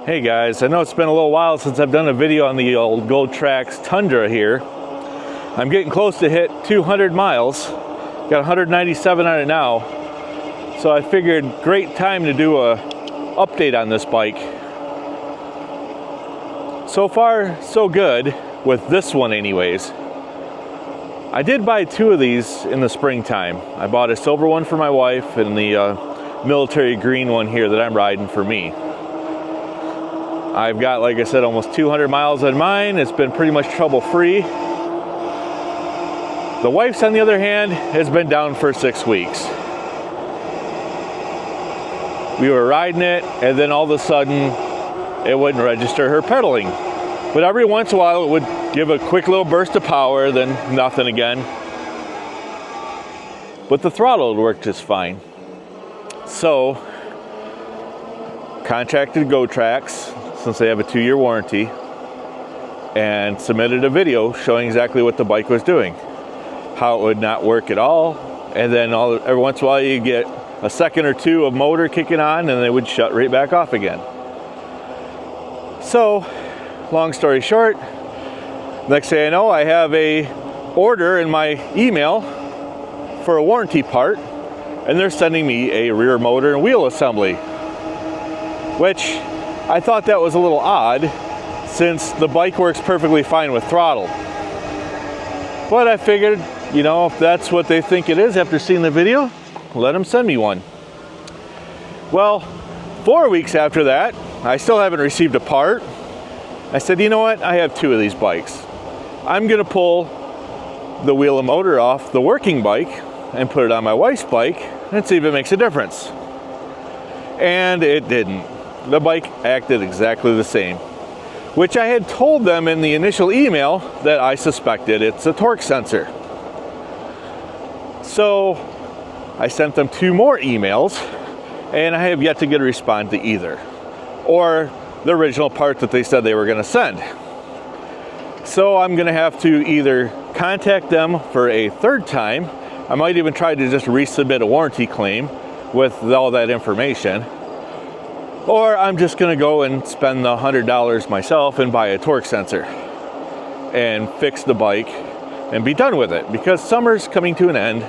Hey guys, I know it's been a little while since I've done a video on the old Gotrax Tundra here. I'm getting close to hit 200 miles. Got 197 on it now. So I figured great time to do a update on this bike. So far, so good with this one anyways. I did buy two of these in the springtime. I bought a silver one for my wife and the military green one here that I'm riding for me. I've got, like I said, almost 200 miles on mine. It's been pretty much trouble-free. The wife's, on the other hand, has been down for 6 weeks. We were riding it, and then all of a sudden, it wouldn't register her pedaling. But every once in a while, it would give a quick little burst of power, then nothing again. But the throttle would work just fine. So, contacted Gotrax, since they have a 2-year warranty, and submitted a video showing exactly what the bike was doing, how it would not work at all, and then every once in a while you get a second or two of motor kicking on and it would shut right back off again. So, long story short, next thing I know, I have a order in my email for a warranty part, and they're sending me a rear motor and wheel assembly, which I thought that was a little odd since the bike works perfectly fine with throttle. But I figured, you know, if that's what they think it is after seeing the video, let them send me one. Well, 4 weeks after that, I still haven't received a part. I said, you know what? I have two of these bikes. I'm gonna pull the wheel and motor off the working bike and put it on my wife's bike and see if it makes a difference. And it didn't. The bike acted exactly the same, which I had told them in the initial email that I suspected it's a torque sensor. So I sent them 2 more emails, and I have yet to get a response to either, or the original part that they said they were going to send. So I'm going to have to either contact them for a third time. I might even try to just resubmit a warranty claim with all that information. Or I'm just gonna go and spend the $100 myself and buy a torque sensor and fix the bike and be done with it, because summer's coming to an end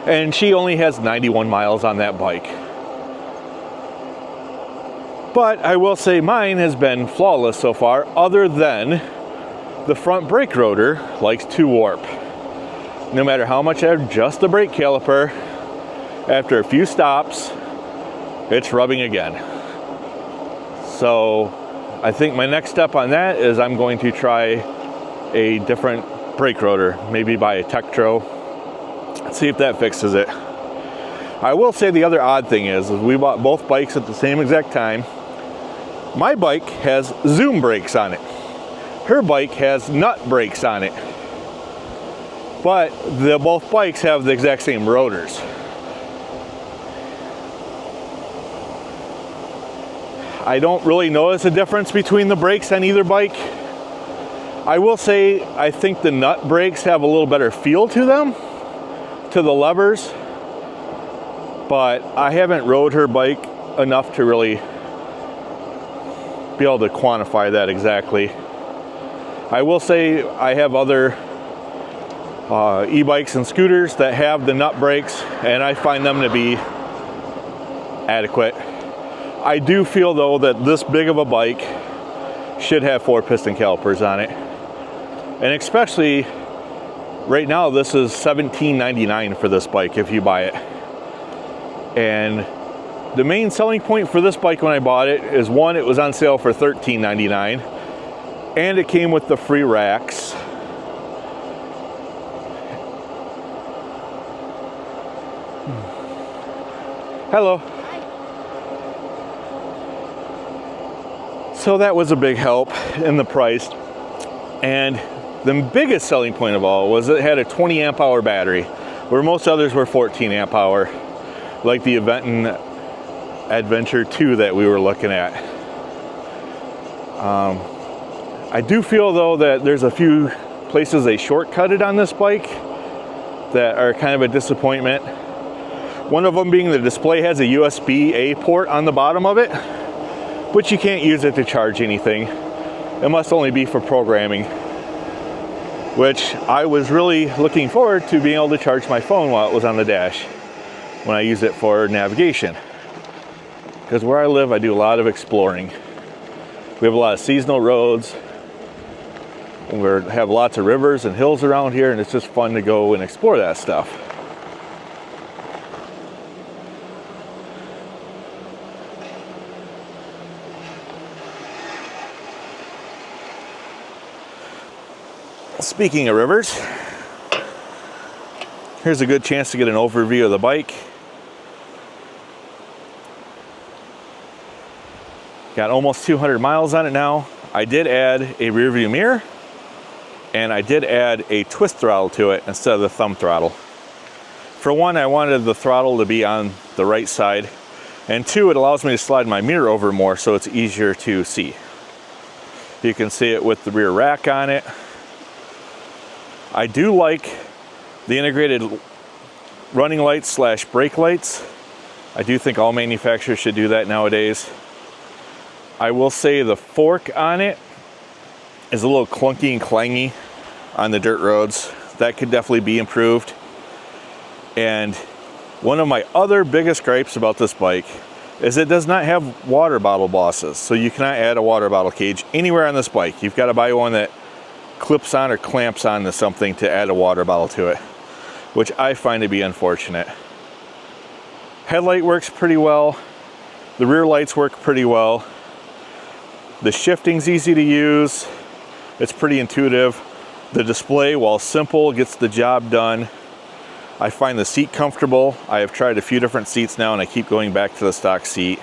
and she only has 91 miles on that bike. But I will say mine has been flawless so far, other than the front brake rotor likes to warp. No matter how much I adjust the brake caliper, after a few stops, it's rubbing again. So I think my next step on that is I'm going to try a different brake rotor, maybe buy a Tektro, see if that fixes it. I will say the other odd thing is we bought both bikes at the same exact time. My bike has zoom brakes on it. Her bike has nut brakes on it. But both bikes have the exact same rotors. I don't really notice a difference between the brakes on either bike. I will say I think the nut brakes have a little better feel to them, to the levers, but I haven't rode her bike enough to really be able to quantify that exactly. I will say I have other e-bikes and scooters that have the nut brakes, and I find them to be adequate. I do feel though that this big of a bike should have 4 piston calipers on it, and especially right now this is $17.99 for this bike if you buy it. And the main selling point for this bike when I bought it is, one, it was on sale for $13.99, and it came with the free racks. Hello. So that was a big help in the price. And the biggest selling point of all was it had a 20 amp hour battery, where most others were 14 amp hour, like the Event Adventure 2 that we were looking at. I do feel though that there's a few places they shortcutted on this bike that are kind of a disappointment. One of them being the display has a USB-A port on the bottom of it, but you can't use it to charge anything. It must only be for programming, which I was really looking forward to being able to charge my phone while it was on the dash when I use it for navigation. Because where I live, I do a lot of exploring. We have a lot of seasonal roads. We have lots of rivers and hills around here, and it's just fun to go and explore that stuff. Speaking of rivers, here's a good chance to get an overview of the bike. Got almost 200 miles on it now. I did add a rear view mirror, and I did add a twist throttle to it instead of the thumb throttle. For one, I wanted the throttle to be on the right side, and two, it allows me to slide my mirror over more so it's easier to see. You can see it with the rear rack on it. I do like the integrated running lights slash brake lights. I do think all manufacturers should do that nowadays. I will say the fork on it is a little clunky and clangy on the dirt roads. That could definitely be improved. And one of my other biggest gripes about this bike is it does not have water bottle bosses. So you cannot add a water bottle cage anywhere on this bike. You've got to buy one that clips on or clamps on to something to add a water bottle to it, which I find to be unfortunate. Headlight works pretty well. The rear lights work pretty well. The shifting's easy to use. It's pretty intuitive. The display, while simple, gets the job done. I find the seat comfortable. I have tried a few different seats now, and I keep going back to the stock seat.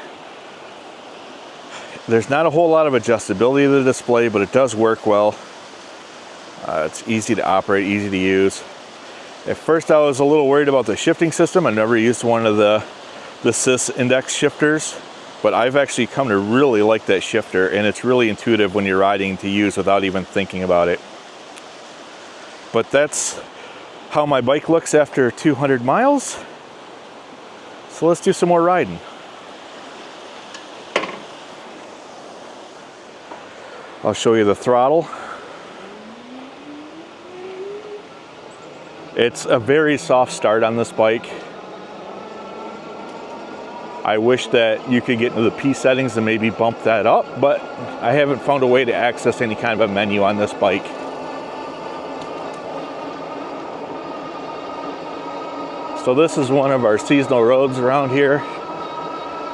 There's not a whole lot of adjustability of the display, but it does work well. It's easy to operate, easy to use. At first I was a little worried about the shifting system. I never used one of the SIS index shifters, but I've actually come to really like that shifter, and it's really intuitive when you're riding to use without even thinking about it. But that's how my bike looks after 200 miles. So let's do some more riding. I'll show you the throttle. It's a very soft start on this bike. I wish that you could get into the P settings and maybe bump that up, but I haven't found a way to access any kind of a menu on this bike. So this is one of our seasonal roads around here.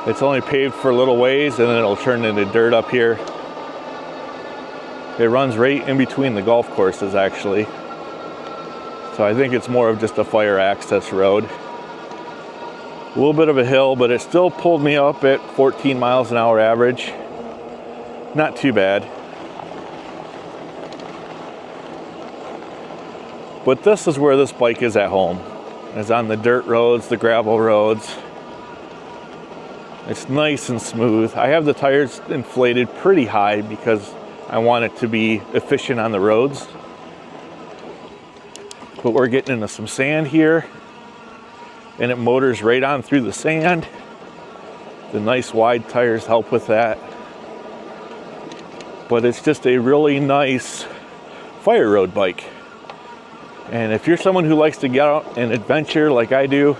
It's only paved for a little ways, and then it'll turn into dirt up here. It runs right in between the golf courses, actually. So I think it's more of just a fire access road. A little bit of a hill, but it still pulled me up at 14 miles an hour average. Not too bad. But this is where this bike is at home. It's on the dirt roads, the gravel roads. It's nice and smooth. I have the tires inflated pretty high because I want it to be efficient on the roads. But we're getting into some sand here, and it motors right on through the sand. The nice wide tires help with that. But it's just a really nice fire road bike. And if you're someone who likes to get out and adventure like I do,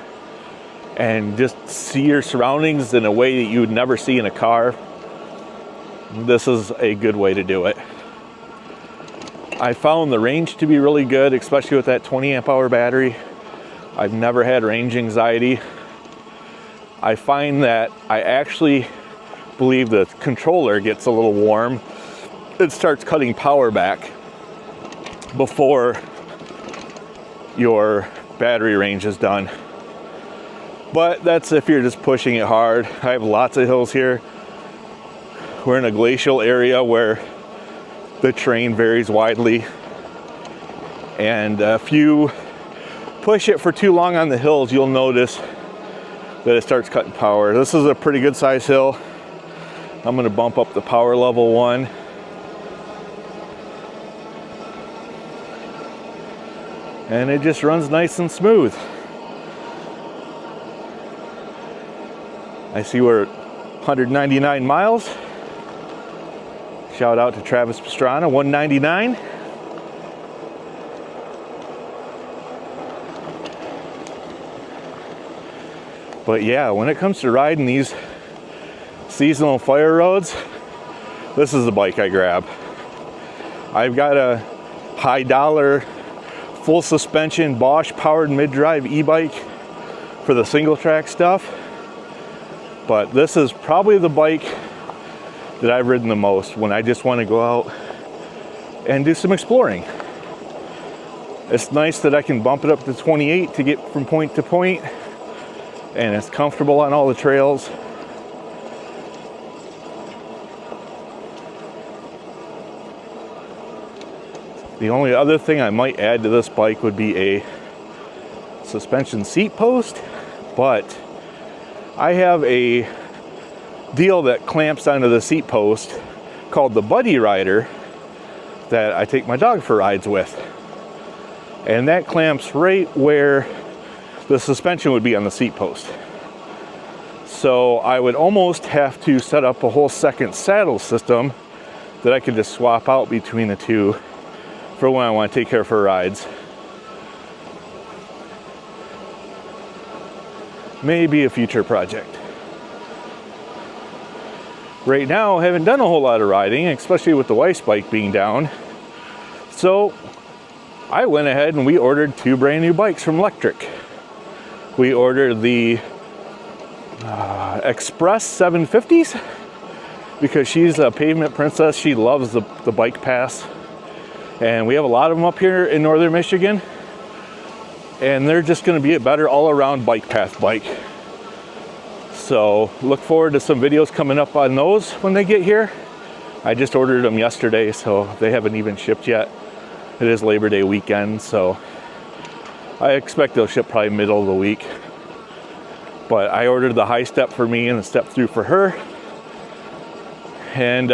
and just see your surroundings in a way that you would never see in a car, this is a good way to do it. I found the range to be really good, especially with that 20 amp hour battery. I've never had range anxiety. I find that I actually believe the controller gets a little warm. It starts cutting power back before your battery range is done. But that's if you're just pushing it hard. I have lots of hills here. We're in a glacial area where the terrain varies widely, and if you push it for too long on the hills, you'll notice that it starts cutting power. This is a pretty good size hill. I'm going to bump up the power level 1. And it just runs nice and smooth. I see we're at 199 miles. Shout out to Travis Pastrana, 199. But yeah, when it comes to riding these seasonal fire roads, this is the bike I grab. I've got a high dollar full suspension Bosch powered mid-drive e-bike for the single track stuff, but this is probably the bike that I've ridden the most when I just want to go out and do some exploring. It's nice that I can bump it up to 28 to get from point to point, and it's comfortable on all the trails. The only other thing I might add to this bike would be a suspension seat post, but I have a deal that clamps onto the seat post called the Buddy Rider that I take my dog for rides with. And that clamps right where the suspension would be on the seat post. So I would almost have to set up a whole second saddle system that I could just swap out between the two for when I want to take her for rides. Maybe a future project. Right now, I haven't done a whole lot of riding, especially with the wife's bike being down. So I went ahead and we ordered 2 brand new bikes from Electric. We ordered the Express 750s because she's a pavement princess. She loves the bike pass. And we have a lot of them up here in northern Michigan. And they're just going to be a better all-around bike path bike. So look forward to some videos coming up on those when they get here. I just ordered them yesterday, so they haven't even shipped yet. It is Labor Day weekend, so I expect they'll ship probably middle of the week. But I ordered the high step for me and the step through for her. And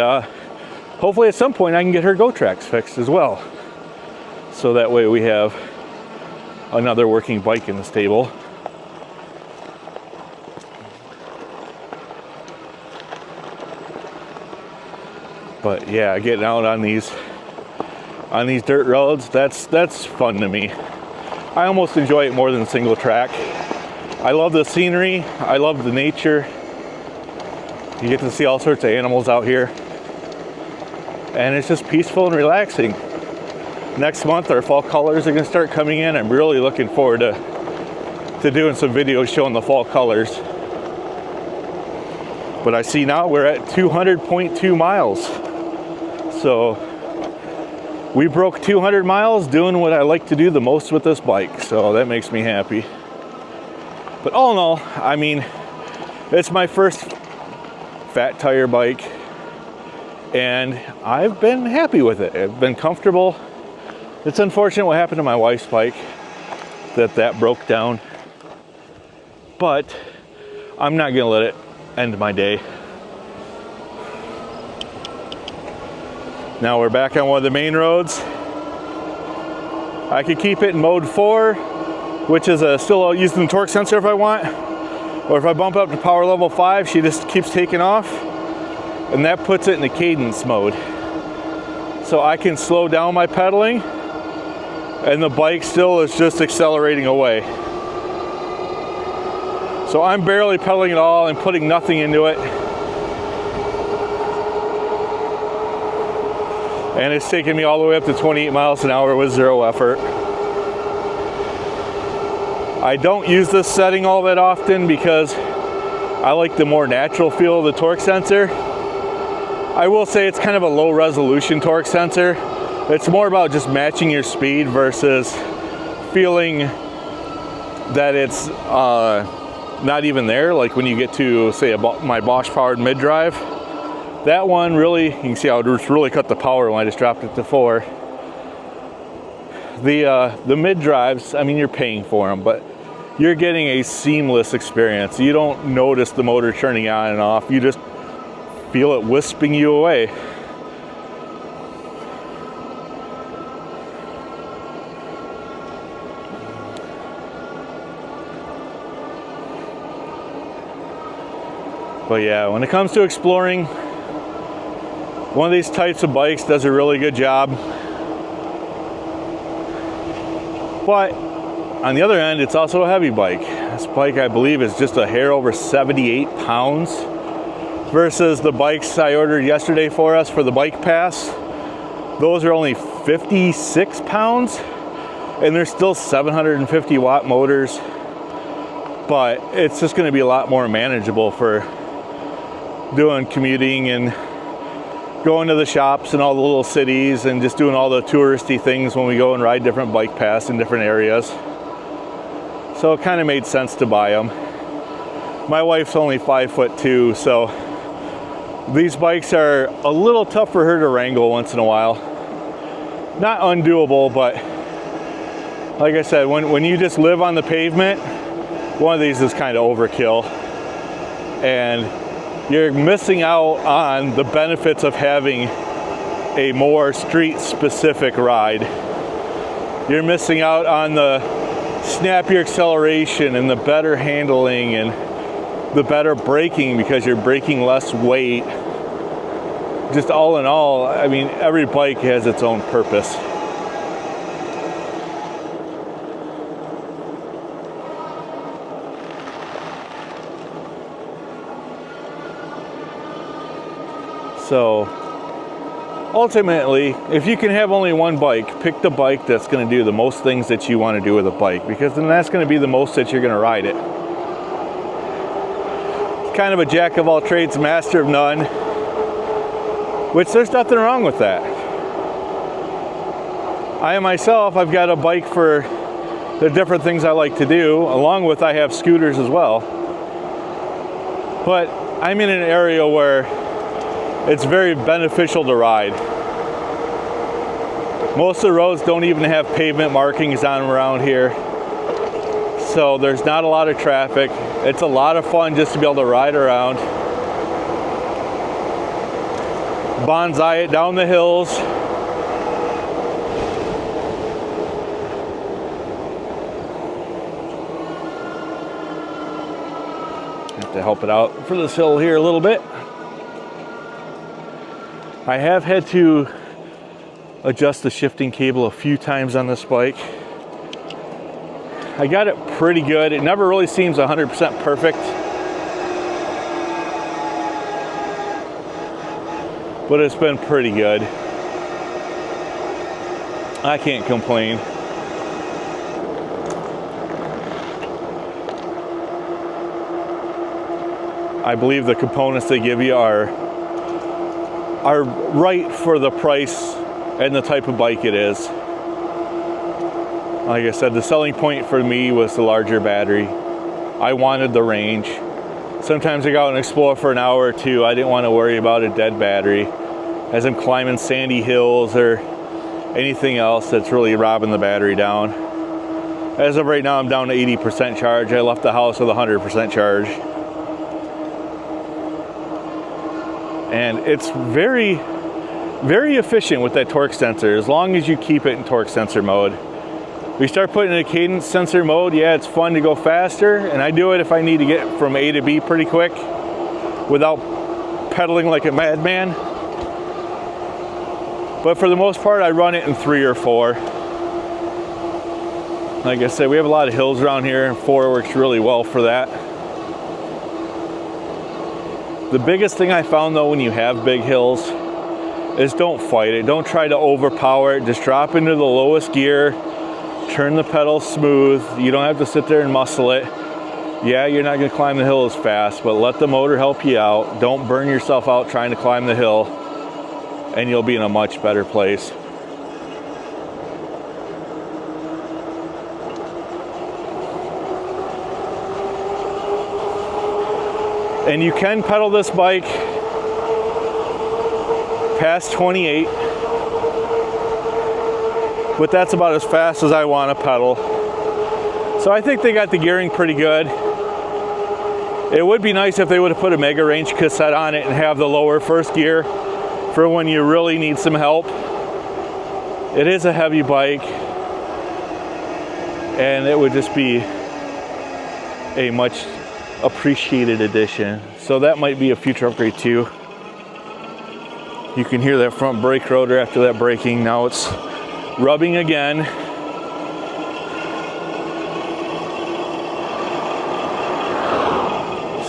hopefully at some point I can get her Gotrax fixed as well. So that way we have another working bike in the stable. But yeah, getting out on these dirt roads, that's fun to me. I almost enjoy it more than single track. I love the scenery, I love the nature. You get to see all sorts of animals out here. And it's just peaceful and relaxing. Next month our fall colors are gonna start coming in. I'm really looking forward to doing some videos showing the fall colors. But I see now we're at 200.2 miles. So we broke 200 miles doing what I like to do the most with this bike. So that makes me happy. But all in all, I mean, it's my first fat tire bike and I've been happy with it. I've been comfortable. It's unfortunate what happened to my wife's bike, that broke down. But I'm not gonna let it end my day. Now we're back on one of the main roads. I could keep it in mode 4, which is still using the torque sensor if I want. Or if I bump up to power level 5, she just keeps taking off. And that puts it in the cadence mode. So I can slow down my pedaling and the bike still is just accelerating away. So I'm barely pedaling at all and putting nothing into it. And it's taken me all the way up to 28 miles an hour with 0 effort. I don't use this setting all that often because I like the more natural feel of the torque sensor. I will say it's kind of a low resolution torque sensor. It's more about just matching your speed versus feeling that it's not even there. Like when you get to, say, my Bosch powered mid-drive, that one really, you can see how it really cut the power when I just dropped it to 4. The mid-drives, I mean, you're paying for them, but you're getting a seamless experience. You don't notice the motor turning on and off. You just feel it wisping you away. But yeah, when it comes to exploring, One of these types of bikes does a really good job. But on the other end, it's also a heavy bike. This bike, I believe, is just a hair over 78 pounds versus the bikes I ordered yesterday for us for the bike pass. Those are only 56 pounds and they're still 750 watt motors. But it's just going to be a lot more manageable for doing commuting and going to the shops and all the little cities and just doing all the touristy things when we go and ride different bike paths in different areas. So it kind of made sense to buy them. My wife's only 5'2", so these bikes are a little tough for her to wrangle once in a while. Not undoable, but like I said, when you just live on the pavement, one of these is kind of overkill. And you're missing out on the benefits of having a more street-specific ride. You're missing out on the snappier acceleration and the better handling and the better braking because you're braking less weight. Just all in all, I mean, every bike has its own purpose. So ultimately, if you can have only one bike, pick the bike that's going to do the most things that you want to do with a bike, because then that's going to be the most that you're going to ride it. It's kind of a jack of all trades, master of none, which there's nothing wrong with that. I myself, I've got a bike for the different things I like to do, along with I have scooters as well. But I'm in an area where it's very beneficial to ride. Most of the roads don't even have pavement markings on around here. So there's not a lot of traffic. It's a lot of fun just to be able to ride around. Bonsai it down the hills. Have to help it out for this hill here a little bit. I have had to adjust the shifting cable a few times on this bike. I got it pretty good. It never really seems 100% perfect, but it's been pretty good. I can't complain. I believe the components they give you are right for the price and the type of bike it is. Like I said, the selling point for me was the larger battery. I wanted the range. Sometimes I go out and explore for an hour or two. I didn't want to worry about a dead battery as I'm climbing sandy hills or anything else that's really robbing the battery down. As of right now, I'm down to 80% charge. I left the house with 100% charge. And it's very, very efficient with that torque sensor, as long as you keep it in torque sensor mode. We start putting in a cadence sensor mode, yeah, it's fun to go faster, and I do it if I need to get from A to B pretty quick without pedaling like a madman. But for the most part, I run it in 3 or 4. Like I said, we have a lot of hills around here, and 4 works really well for that. The biggest thing I found though when you have big hills is don't fight it. Don't try to overpower it. Just drop into the lowest gear, turn the pedal smooth. You don't have to sit there and muscle it. Yeah, you're not gonna climb the hill as fast, but let the motor help you out. Don't burn yourself out trying to climb the hill, and you'll be in a much better place. And you can pedal this bike past 28, but that's about as fast as I want to pedal. So I think they got the gearing pretty good. It would be nice if they would have put a Mega Range cassette on it and have the lower first gear for when you really need some help. It is a heavy bike, and it would just be a much appreciated addition. So that might be a future upgrade too. You can hear that front brake rotor after that braking. Now it's rubbing again.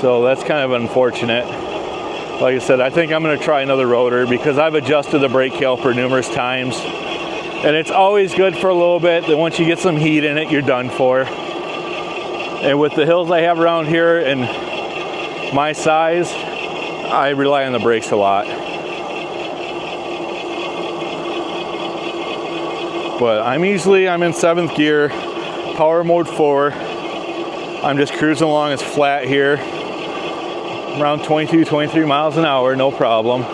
So that's kind of unfortunate. Like I said, I think I'm going to try another rotor because I've adjusted the brake caliper numerous times. And it's always good for a little bit. Then once you get some heat in it, you're done for. And with the hills I have around here and my size, I rely on the brakes a lot. But I'm in 7th gear, power mode 4. I'm just cruising along, it's flat here. Around 22, 23 miles an hour, no problem.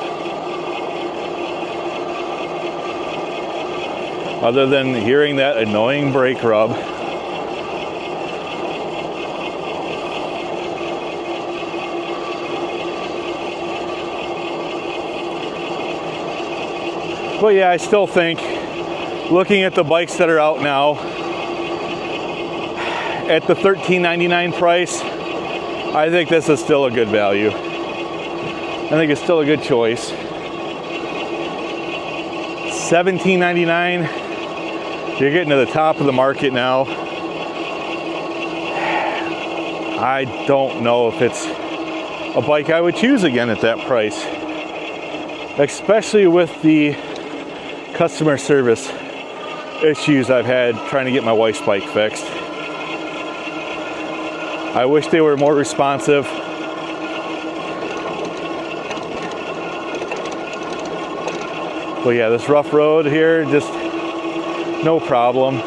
Other than hearing that annoying brake rub. But yeah, I still think, looking at the bikes that are out now, at the $13.99 price, I think this is still a good value. I think it's still a good choice. $17.99, you're getting to the top of the market now. I don't know if it's a bike I would choose again at that price, especially with the customer service issues I've had trying to get my wife's bike fixed. I wish they were more responsive. But yeah, this rough road here, just no problem.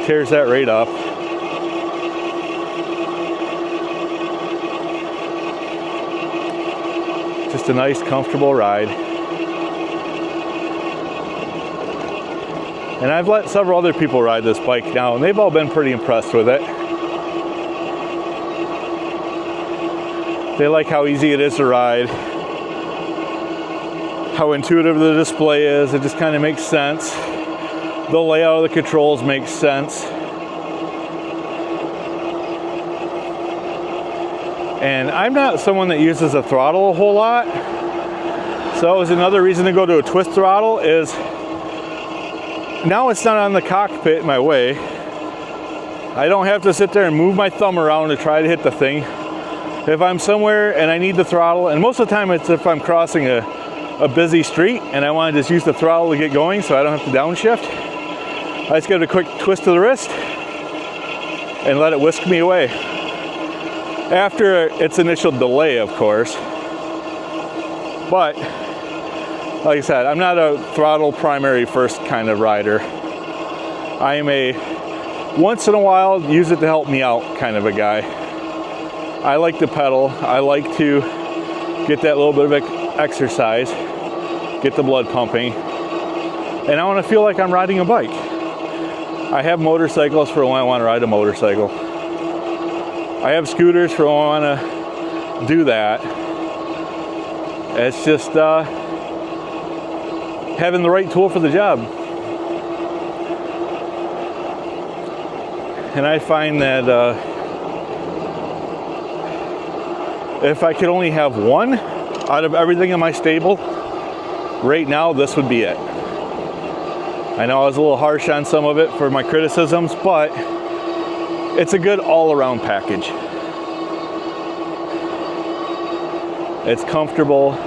Tears that right up. Just a nice, comfortable ride. And I've let several other people ride this bike now, and they've all been pretty impressed with it. They like how easy it is to ride, how intuitive the display is. It just kind of makes sense. The layout of the controls makes sense. And I'm not someone that uses a throttle a whole lot. So that was another reason to go to a twist throttle, is now it's not on the cockpit in my way. I don't have to sit there and move my thumb around to try to hit the thing. If I'm somewhere and I need the throttle, and most of the time it's if I'm crossing a busy street and I want to just use the throttle to get going so I don't have to downshift, I just give it a quick twist to the wrist and let it whisk me away. After its initial delay, of course. But like I said, I'm not a throttle primary first kind of rider. I am a once in a while use it to help me out kind of a guy. I like to pedal. I like to get that little bit of exercise, get the blood pumping, and I want to feel like I'm riding a bike. I have motorcycles for when I want to ride a motorcycle. I have scooters for when I want to do that. It's just having the right tool for the job. And I find that if I could only have one out of everything in my stable, right now this would be it. I know I was a little harsh on some of it for my criticisms, but it's a good all-around package. It's comfortable.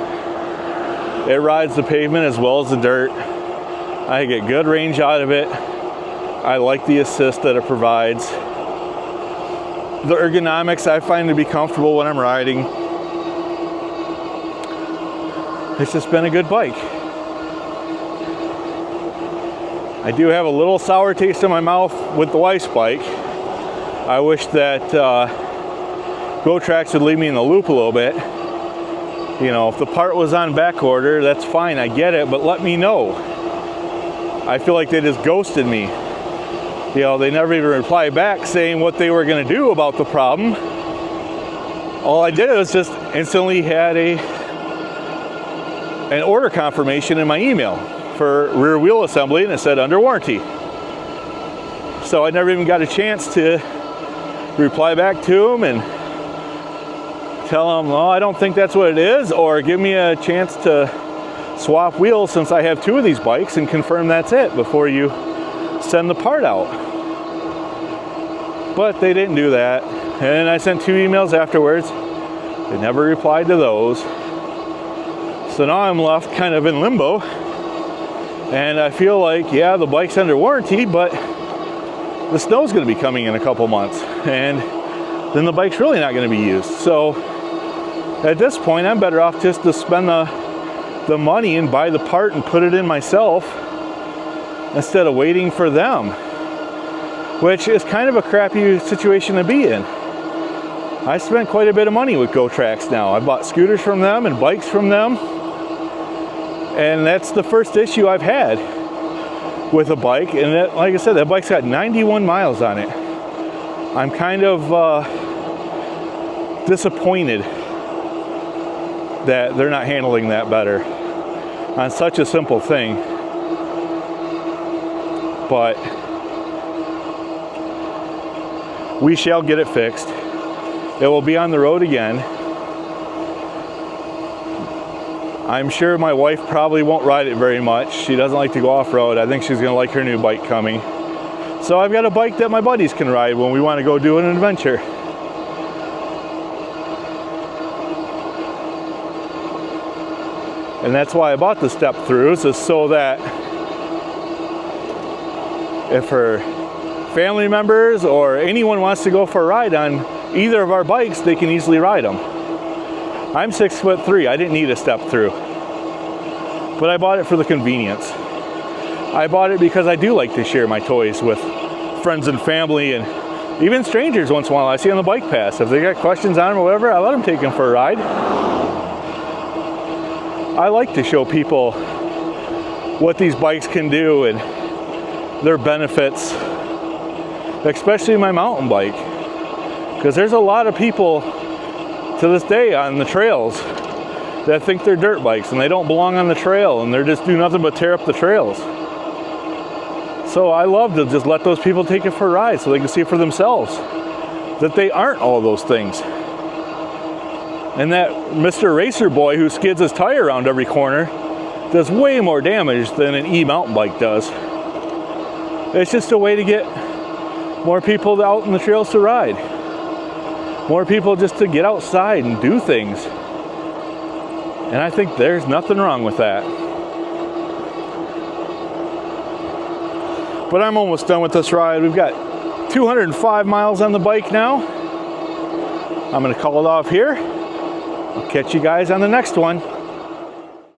It rides the pavement as well as the dirt. I get good range out of it. I like the assist that it provides. The ergonomics I find to be comfortable when I'm riding. It's just been a good bike. I do have a little sour taste in my mouth with the wife's bike. I wish that Gotrax would leave me in the loop a little bit. You know, if the part was on back order, that's fine, I get it, but let me know. I feel like they just ghosted me. You know, they never even replied back saying what they were going to do about the problem. All I did was just instantly had an order confirmation in my email for rear wheel assembly, and it said under warranty. So I never even got a chance to reply back to them and tell them, oh, I don't think that's what it is, or give me a chance to swap wheels since I have 2 of these bikes and confirm that's it before you send the part out. But they didn't do that. And I sent 2 emails afterwards. They never replied to those. So now I'm left kind of in limbo. And I feel like, yeah, the bike's under warranty, but the snow's going to be coming in a couple months. And then the bike's really not going to be used. So at this point, I'm better off just to spend the money and buy the part and put it in myself instead of waiting for them, which is kind of a crappy situation to be in. I spent quite a bit of money with Gotrax now. I bought scooters from them and bikes from them. And that's the first issue I've had with a bike. And that, like I said, that bike's got 91 miles on it. I'm kind of disappointed that they're not handling that better on such a simple thing. But we shall get it fixed. It will be on the road again. I'm sure my wife probably won't ride it very much. She doesn't like to go off-road. I think she's gonna like her new bike coming. So I've got a bike that my buddies can ride when we want to go do an adventure. And that's why I bought the step-throughs, is so that if her family members or anyone wants to go for a ride on either of our bikes, they can easily ride them. I'm 6'3". I didn't need a step-through, but I bought it for the convenience. I bought it because I do like to share my toys with friends and family and even strangers once in a while I see on the bike pass. If they got questions on them or whatever, I let them take them for a ride. I like to show people what these bikes can do and their benefits, especially my mountain bike, because there's a lot of people to this day on the trails that think they're dirt bikes and they don't belong on the trail and they're just do nothing but tear up the trails. So I love to just let those people take it for a ride so they can see for themselves that they aren't all those things. And that Mr. Racer Boy who skids his tire around every corner does way more damage than an e-mountain bike does. It's just a way to get more people out in the trails to ride. More people just to get outside and do things. And I think there's nothing wrong with that. But I'm almost done with this ride. We've got 205 miles on the bike now. I'm gonna call it off here. I'll catch you guys on the next one.